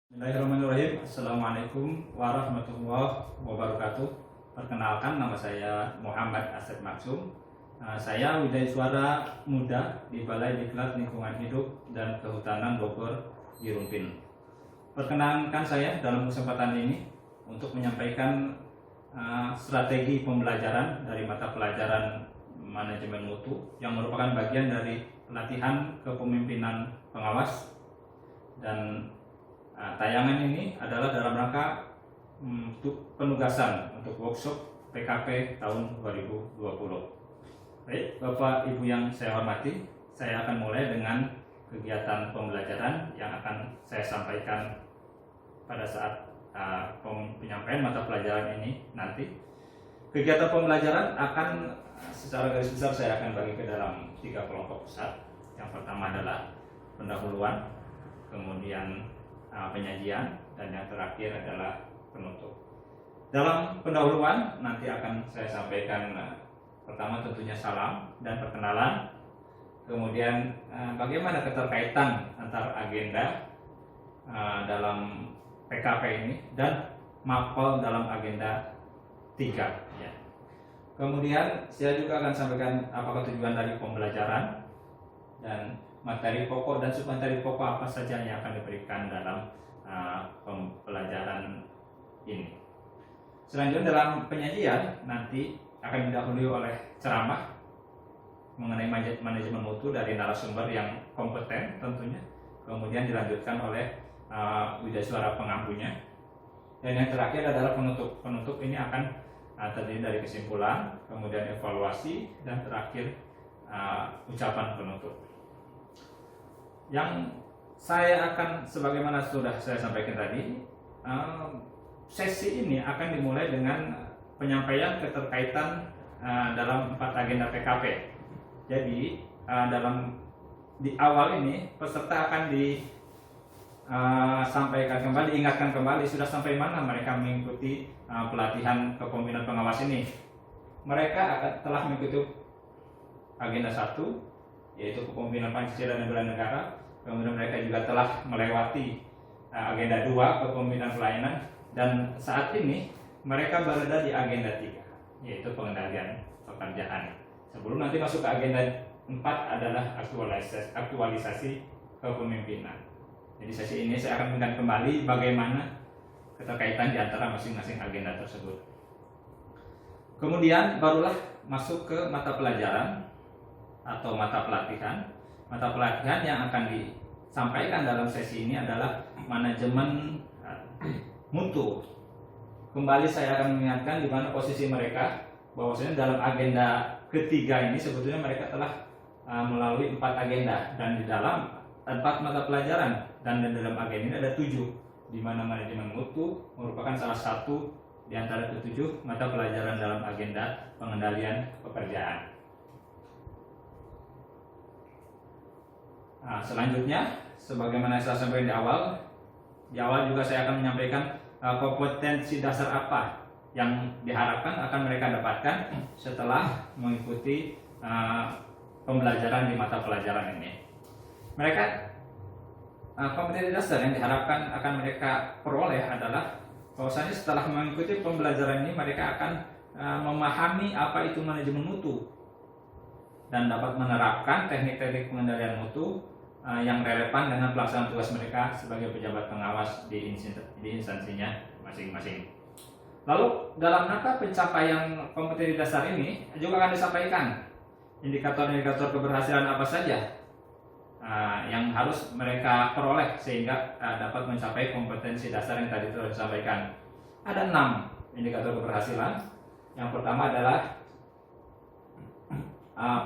Bismillahirrahmanirrahim. Assalamualaikum warahmatullahi wabarakatuh. Perkenalkan, nama saya Muhammad Asep Maksum. Saya wisatawan muda di Balai Diklat Lingkungan Hidup dan Kehutanan Bogor di Rumpin. Perkenalkan saya dalam kesempatan ini untuk menyampaikan strategi pembelajaran dari mata pelajaran manajemen mutu yang merupakan bagian dari pelatihan kepemimpinan pengawas. Dan tayangan ini adalah dalam rangka penugasan untuk workshop PKP tahun 2020. Baik, Bapak Ibu yang saya hormati, saya akan mulai dengan kegiatan pembelajaran yang akan saya sampaikan pada saat penyampaian mata pelajaran ini nanti. Kegiatan pembelajaran akan secara garis besar saya akan bagi ke dalam 3 kelompok besar. Yang pertama adalah pendahuluan, kemudian penyajian, dan yang terakhir adalah penutup. Dalam pendahuluan nanti akan saya sampaikan pertama tentunya salam dan perkenalan, kemudian bagaimana keterkaitan antar agenda dalam PKP ini dan mapel dalam agenda 3 ya. Kemudian saya juga akan sampaikan apakah tujuan dari pembelajaran dan materi pokok dan submateri pokok apa saja yang akan diberikan dalam pembelajaran ini. Selanjutnya dalam penyajian nanti akan didahului oleh ceramah mengenai manajemen mutu dari narasumber yang kompeten tentunya. Kemudian dilanjutkan oleh wisatawan pengampunya. Dan yang terakhir adalah penutup. Penutup ini akan terdiri dari kesimpulan, kemudian evaluasi, dan terakhir ucapan penutup. Yang saya akan, sebagaimana sudah saya sampaikan tadi, sesi ini akan dimulai dengan penyampaian keterkaitan dalam 4 agenda PKP. Jadi di awal ini peserta akan disampaikan kembali, diingatkan kembali sudah sampai mana mereka mengikuti pelatihan kepemimpinan pengawas ini. Mereka telah mengikuti agenda 1, yaitu kepemimpinan Pancasila dan bela negara. Kemudian mereka juga telah melewati agenda 2, kepemimpinan pelayanan, dan saat ini mereka berada di agenda 3, yaitu pengendalian pekerjaan. Sebelum nanti masuk ke agenda 4 adalah aktualisasi kepemimpinan. Jadi sesi ini saya akan mengingat kembali bagaimana keterkaitan di antara masing-masing agenda tersebut. Kemudian barulah masuk ke mata pelajaran atau mata pelatihan. Mata pelatihan yang akan disampaikan dalam sesi ini adalah manajemen mutu. Kembali saya akan mengingatkan di mana posisi mereka, bahwasanya dalam agenda ketiga ini sebetulnya mereka telah melalui 4 agenda, dan di dalam 4 mata pelajaran, dan di dalam agenda ini ada 7, di mana manajemen mutu merupakan salah satu di antara ke-7 mata pelajaran dalam agenda pengendalian pekerjaan. Selanjutnya, sebagaimana saya sampaikan di awal juga saya akan menyampaikan kompetensi dasar apa yang diharapkan akan mereka dapatkan setelah mengikuti pembelajaran di mata pelajaran ini. Mereka kompetensi dasar yang diharapkan akan mereka peroleh adalah bahwasanya setelah mengikuti pembelajaran ini mereka akan memahami apa itu manajemen mutu dan dapat menerapkan teknik-teknik pengendalian mutu yang relevan dengan pelaksanaan tugas mereka sebagai pejabat pengawas di instansinya masing-masing. Lalu dalam rangka pencapaian kompetensi dasar ini juga akan disampaikan indikator-indikator keberhasilan apa saja yang harus mereka peroleh sehingga dapat mencapai kompetensi dasar yang tadi telah disampaikan. Ada 6 indikator keberhasilan. Yang pertama adalah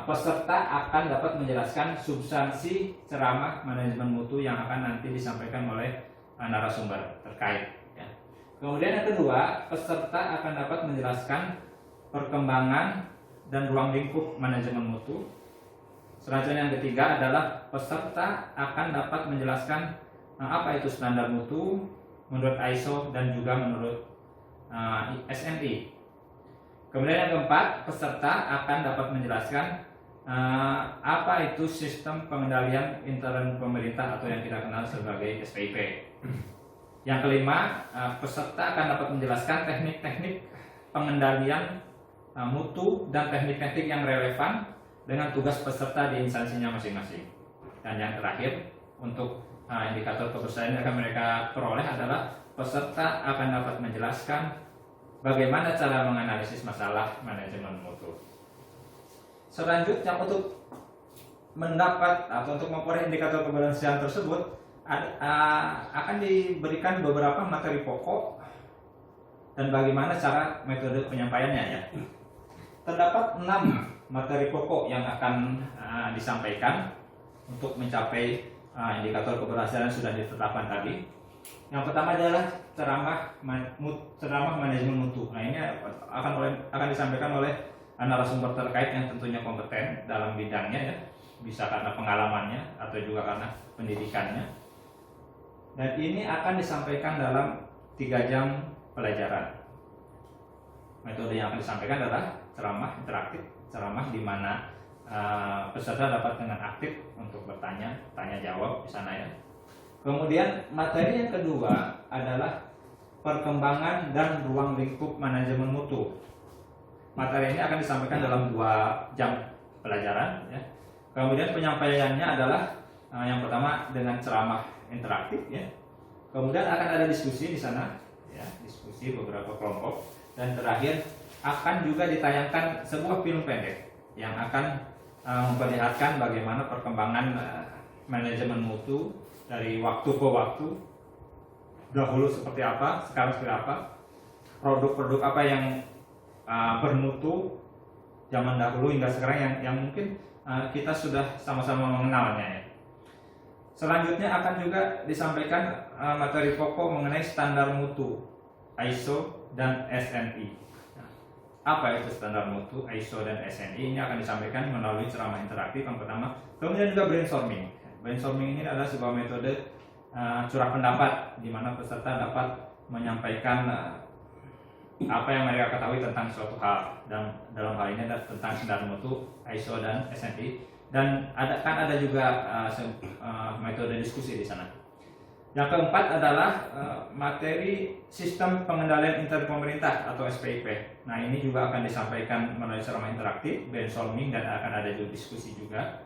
peserta akan dapat menjelaskan substansi ceramah manajemen mutu yang akan nanti disampaikan oleh narasumber terkait. Ya. Kemudian yang kedua, peserta akan dapat menjelaskan perkembangan dan ruang lingkup manajemen mutu. Selanjutnya yang ketiga adalah peserta akan dapat menjelaskan apa itu standar mutu menurut ISO dan juga menurut SNI. Kemudian yang keempat, peserta akan dapat menjelaskan apa itu sistem pengendalian intern pemerintah atau yang kita kenal sebagai SPIP. Yang kelima, peserta akan dapat menjelaskan teknik-teknik pengendalian mutu dan teknik-teknik yang relevan dengan tugas peserta di instansinya masing-masing. Dan yang terakhir, untuk indikator keberhasilan yang akan mereka peroleh adalah peserta akan dapat menjelaskan bagaimana cara menganalisis masalah manajemen mutu. Selanjutnya, untuk mendapat atau untuk memperoleh indikator keberhasilan tersebut akan diberikan beberapa materi pokok dan bagaimana cara metode penyampaiannya ya. Terdapat 6 materi pokok yang akan disampaikan untuk mencapai indikator keberhasilan yang sudah ditetapkan tadi. Yang pertama adalah ceramah manajemen mutu. Nah, ini akan disampaikan oleh narasumber terkait yang tentunya kompeten dalam bidangnya ya. Bisa karena pengalamannya atau juga karena pendidikannya. Dan ini akan disampaikan dalam 3 jam pelajaran. Metode yang akan disampaikan adalah ceramah interaktif, ceramah di mana peserta dapat dengan aktif untuk bertanya, tanya jawab di sana ya. Kemudian materi yang kedua adalah perkembangan dan ruang lingkup manajemen mutu. Materi ini akan disampaikan dalam 2 jam pelajaran ya. Kemudian penyampaiannya adalah yang pertama dengan ceramah interaktif ya. Kemudian akan ada diskusi di sana ya, diskusi beberapa kelompok, dan terakhir akan juga ditayangkan sebuah film pendek yang akan memperlihatkan bagaimana perkembangan manajemen mutu dari waktu ke waktu, dahulu seperti apa, sekarang seperti apa, produk-produk apa yang bermutu zaman dahulu hingga sekarang yang mungkin kita sudah sama-sama mengenalnya ya. Selanjutnya akan juga disampaikan materi pokok mengenai standar mutu ISO dan SNI. Nah, apa itu standar mutu ISO dan SNI? Ini akan disampaikan melalui ceramah interaktif yang pertama. Kemudian juga brainstorming. Brainstorming ini adalah sebuah metode curah pendapat di mana peserta dapat menyampaikan apa yang mereka ketahui tentang suatu hal, dan dalam hal ini adalah tentang standar mutu ISO dan SNI. Dan ada juga metode diskusi di sana. Yang keempat adalah materi sistem pengendalian interpemerintah atau SPIP. Nah, ini juga akan disampaikan melalui ceramah interaktif, brainstorming, dan akan ada juga diskusi juga.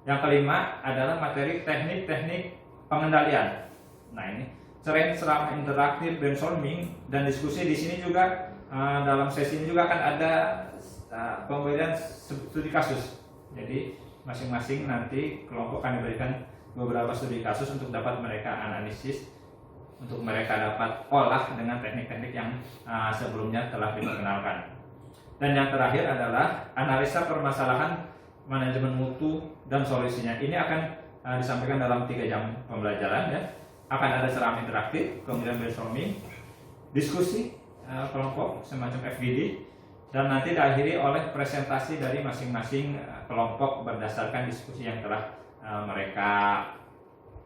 Yang kelima adalah materi teknik-teknik pengendalian. Nah, ini ceramah interaktif, brainstorming, dan diskusi. Di sini juga dalam sesi ini juga akan ada pemberian studi kasus. Jadi masing-masing nanti kelompok akan diberikan beberapa studi kasus untuk dapat mereka analisis, untuk mereka dapat olah dengan teknik-teknik yang sebelumnya telah diperkenalkan. Dan yang terakhir adalah analisa permasalahan manajemen mutu dan solusinya. Ini akan disampaikan dalam 3 jam pembelajaran ya. Akan ada ceramah interaktif, kemudian brainstorming, diskusi kelompok semacam FGD, dan nanti diakhiri oleh presentasi dari masing-masing kelompok berdasarkan diskusi yang telah mereka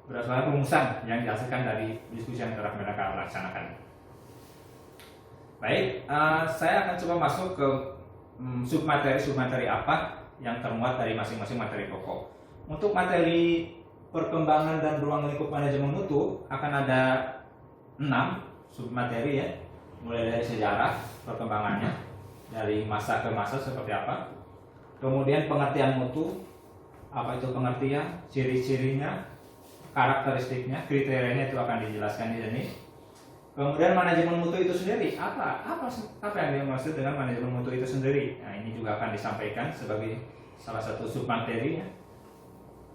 berdasarkan rumusan yang dihasilkan dari diskusi yang telah mereka laksanakan. Baik, saya akan coba masuk ke submateri apa yang termuat dari masing-masing materi pokok. Untuk materi perkembangan dan ruang lingkup manajemen mutu akan ada 6 submateri ya, mulai dari sejarah perkembangannya, dari masa ke masa seperti apa. Kemudian pengertian mutu, apa itu pengertian, ciri-cirinya, karakteristiknya, kriterianya itu akan dijelaskan di sini. Kemudian manajemen mutu itu sendiri, apa yang dimaksud dengan manajemen mutu itu sendiri. Nah, ini juga akan disampaikan sebagai salah satu submateri.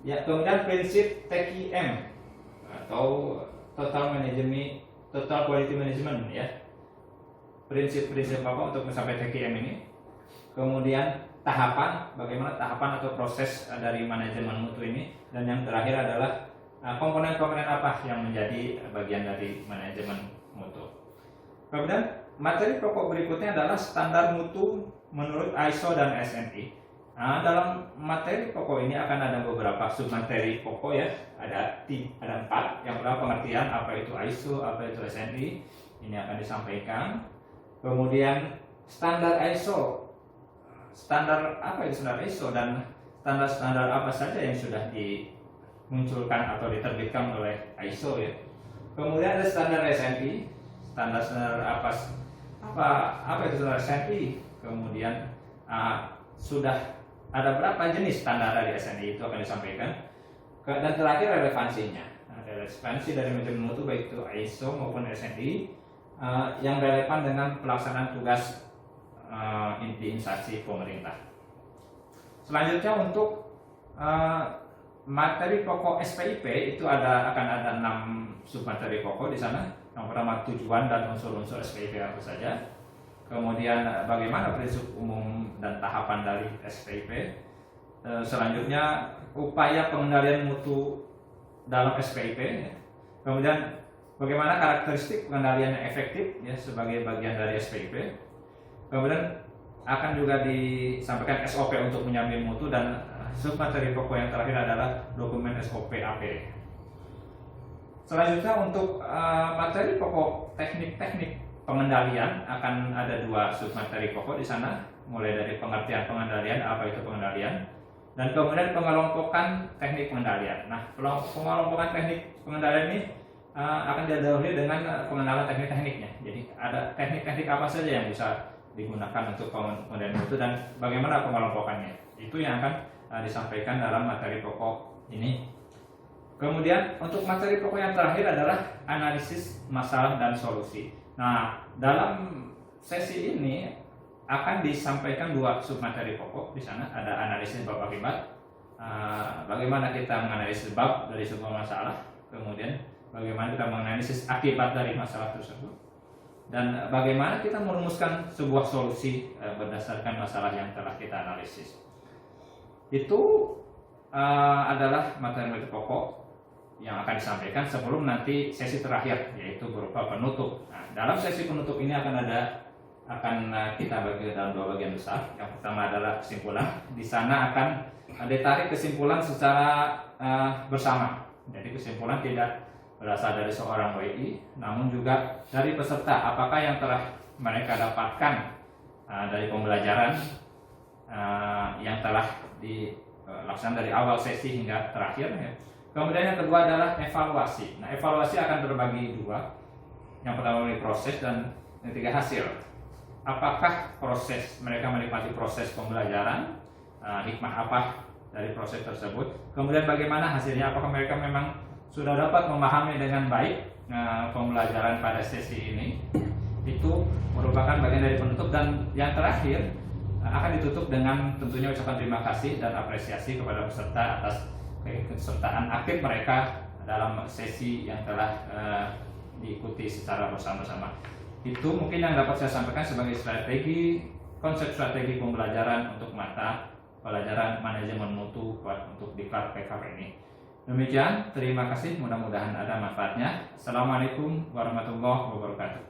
Ya, kemudian prinsip TQM atau Total Quality Management ya. Prinsip-prinsip apa untuk mencapai TQM ini. Kemudian tahapan, bagaimana tahapan atau proses dari manajemen mutu ini. Dan yang terakhir adalah komponen-komponen apa yang menjadi bagian dari manajemen mutu. Kemudian materi pokok berikutnya adalah standar mutu menurut ISO dan SNI. Nah, dalam materi pokok ini akan ada beberapa submateri pokok ya. Ada 4. Yang pertama pengertian apa itu ISO, apa itu SNI. Ini akan disampaikan. Kemudian standar ISO. Standar apa itu standar ISO, dan standar-standar apa saja yang sudah dimunculkan atau diterbitkan oleh ISO ya. Kemudian ada standar SNI, standar apa itu standar SNI. Kemudian sudah ada berapa jenis standar dari SNI itu akan disampaikan. Dan terakhir relevansinya. Relevansi dari manajemen mutu baik itu ISO maupun SNI yang relevan dengan pelaksanaan tugas di instansi pemerintah. Selanjutnya untuk materi pokok SPIP itu akan ada 6 submateri pokok di sana. Yang pertama tujuan dan unsur-unsur SPIP apa saja. Kemudian bagaimana prinsip umum dan tahapan dari SPIP. Selanjutnya upaya pengendalian mutu dalam SPIP. Kemudian bagaimana karakteristik pengendalian yang efektif ya sebagai bagian dari SPIP. Kemudian akan juga disampaikan SOP untuk menjamin mutu dan submateri pokok yang terakhir adalah dokumen SOP APD. Selanjutnya untuk materi pokok teknik-teknik pengendalian akan ada 2 submateri pokok di sana, mulai dari pengertian pengendalian, apa itu pengendalian, dan kemudian pengelompokan teknik pengendalian. Nah, pengelompokan teknik pengendalian ini akan didahului dengan pengenalan teknik-tekniknya. Jadi ada teknik-teknik apa saja yang bisa digunakan untuk pengendalian mutu dan bagaimana pengelompokannya. Itu yang akan disampaikan dalam materi pokok ini. Kemudian untuk materi pokok yang terakhir adalah analisis masalah dan solusi. Nah, dalam sesi ini akan disampaikan 2 submateri pokok di sana. Ada analisis bab akibat, bagaimana kita menganalisis bab dari sebuah masalah, kemudian bagaimana kita menganalisis akibat dari masalah tersebut, dan bagaimana kita merumuskan sebuah solusi berdasarkan masalah yang telah kita analisis. Itu adalah materi pokok yang akan disampaikan sebelum nanti sesi terakhir, yaitu berupa penutup. Nah, dalam sesi penutup ini akan kita bagi dalam 2 bagian besar. Yang pertama adalah kesimpulan. Di sana akan ditarik kesimpulan secara bersama. Jadi kesimpulan tidak berasal dari seorang WI, namun juga dari peserta. Apakah yang telah mereka dapatkan dari pembelajaran yang telah dilaksanakan dari awal sesi hingga terakhir. Ya. Kemudian yang kedua adalah evaluasi. Nah, evaluasi akan terbagi 2. Yang pertama ini proses dan yang ketiga hasil. Apakah mereka menikmati proses pembelajaran, hikmah apa dari proses tersebut. Kemudian bagaimana hasilnya, apakah mereka memang sudah dapat memahami dengan baik pembelajaran pada sesi ini. Itu merupakan bagian dari penutup. Dan yang terakhir akan ditutup dengan tentunya ucapan terima kasih dan apresiasi kepada peserta atas kesertaan aktif mereka dalam sesi yang telah diikuti secara bersama-sama. Itu mungkin yang dapat saya sampaikan sebagai konsep strategi pembelajaran untuk mata pelajaran manajemen mutu untuk diklat PKP ini. Demikian, terima kasih, mudah-mudahan ada manfaatnya. Assalamualaikum warahmatullahi wabarakatuh.